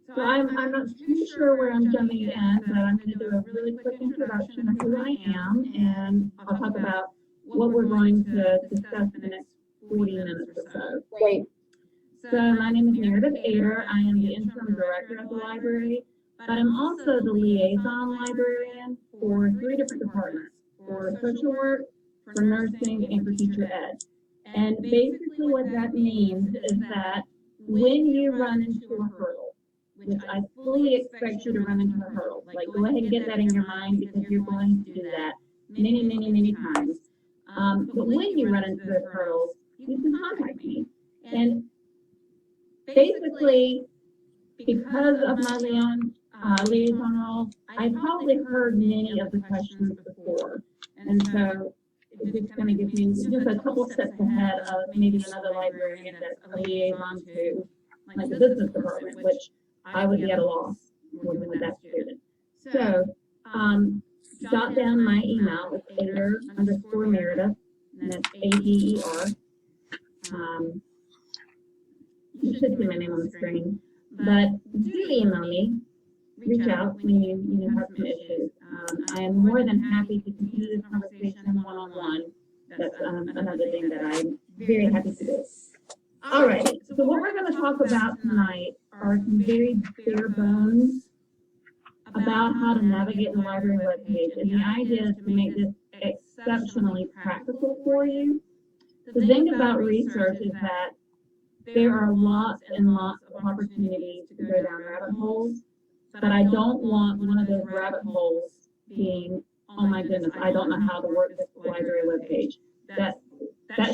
So I'm not too sure where I'm jumping in, but I'm going to do a really quick introduction of who I am, and I'll talk about what we're going to discuss in the next 40 minutes or so. Great. So my name is Meredith Adler. I am the interim director of the library, but I'm also the liaison librarian for 3 different departments, for social work, for nursing, and for teacher ed. And basically what that means is that when you run into a hurdle, which I fully expect you to run into a hurdle, like go ahead and get that in your mind because you're going to do that many, many, many times. But when you run into those hurdles, you can contact me. And basically, because of my liaison role, I probably heard many of the questions before. And so it's just going to give me just a couple steps ahead of maybe another librarian that's a liaison to, like the business department, which I would be at a loss working with that student. So, jot down my email. It's Adler_Meredith, and that's ADER. You should see my name on the screen, but do email me. Reach out when you have some issues. I am more than happy to continue this conversation one-on-one. That's another thing that I'm very happy to do. All right, so what we're going to talk about tonight are some very bare bones about how to navigate the library webpage. And the idea is to make this exceptionally practical for you. The thing about research is that there are lots and lots of opportunities to go down rabbit holes, but I don't want one of those rabbit holes being, oh my goodness, I don't know how to work this library webpage. That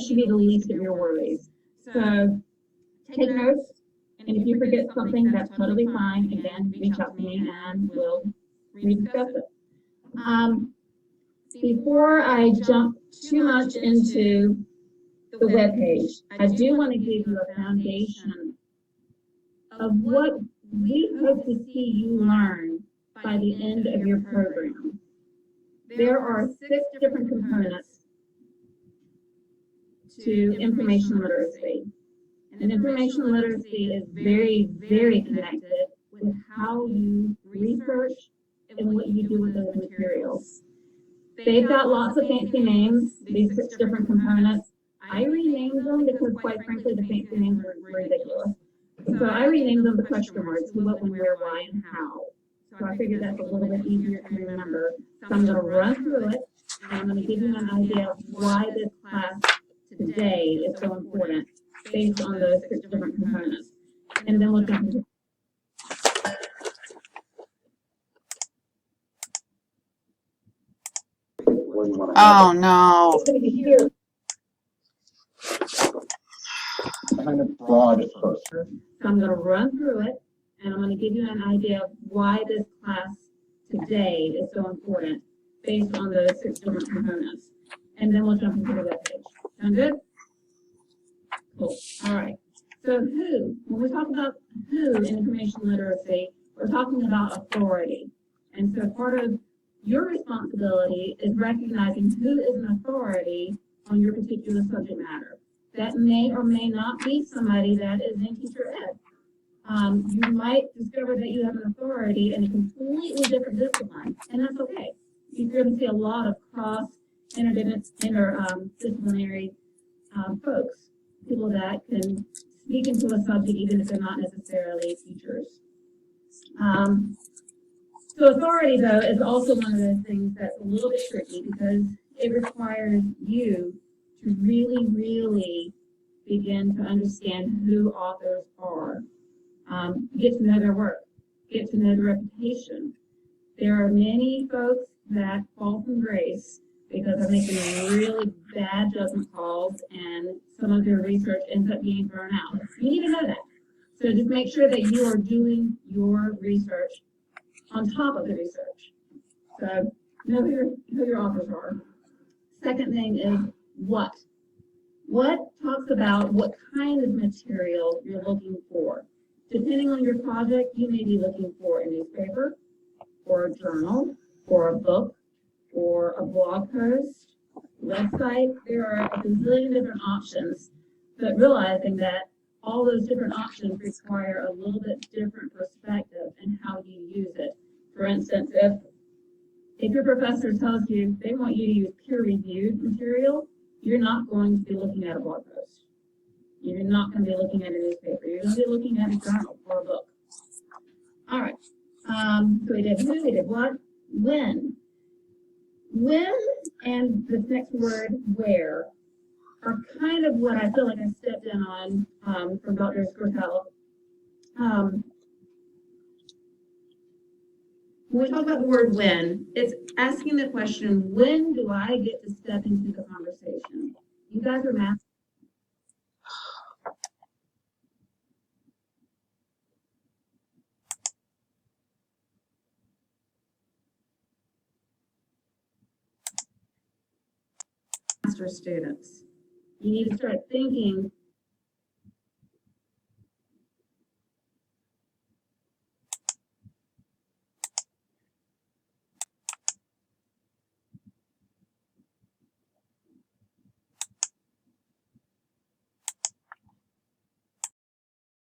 should be the least of your worries. So take notes, and if you forget something, that's totally fine. Again, reach out to me and we'll rediscuss it. Before I jump too much into the webpage, I do want to give you a foundation of what we hope to see you learn by the end of your program. There are 6 different components to information literacy. And information literacy is very, very connected with how you research and what you do with those materials. They've got lots of fancy names, these 6 different components. I renamed them because, quite frankly, the fancy names are ridiculous. So I renamed them the question words: who, what, when, where, why, and how. So I figured that's a little bit easier to remember. So I'm going to run through it, and I'm going to give you an idea of why this class today is so important based on those 6 different components. And then we'll jump into Oh no. it's going to be here. Kind of broad at first. So I'm going to run through it, and I'm going to give you an idea of why this class today is so important based on those 6 different components. And then we'll jump into the webpage. Sound good? Cool. All right. So who, when we talk about who in information literacy, we're talking about authority. And so part of your responsibility is recognizing who is an authority on your particular subject matter. That may or may not be somebody that is in teacher ed. You might discover that you have an authority in a completely different discipline, and that's okay. You're going to see a lot of interdisciplinary folks, people that can speak into a subject even if they're not necessarily teachers. So authority, though, is also one of those things that's a little bit tricky because it requires you to really, really begin to understand who authors are. Get to know their work, get to know their reputation. There are many folks that fall from grace because they're making really bad judgment calls and some of their research ends up being thrown out. You need to know that. So just make sure that you are doing your research on top of the research. So know who your authors are. Second thing is what. What talks about what kind of material you're looking for. Depending on your project, you may be looking for a newspaper, or a journal, or a book, or a blog post, website. There are a gazillion different options, but realizing that all those different options require a little bit different perspective in how you use it. For instance, if your professor tells you they want you to use peer-reviewed material, you're not going to be looking at a blog post. You're not going to be looking at a newspaper. You're going to be looking at a journal or a book. All right. So we did who, we did what, when. When and the next word, where, are kind of what I feel like I stepped in on from Dr. Scortell. When we talk about the word when, it's asking the question, when do I get to step into the conversation? You guys are math. Master students. You need to start thinking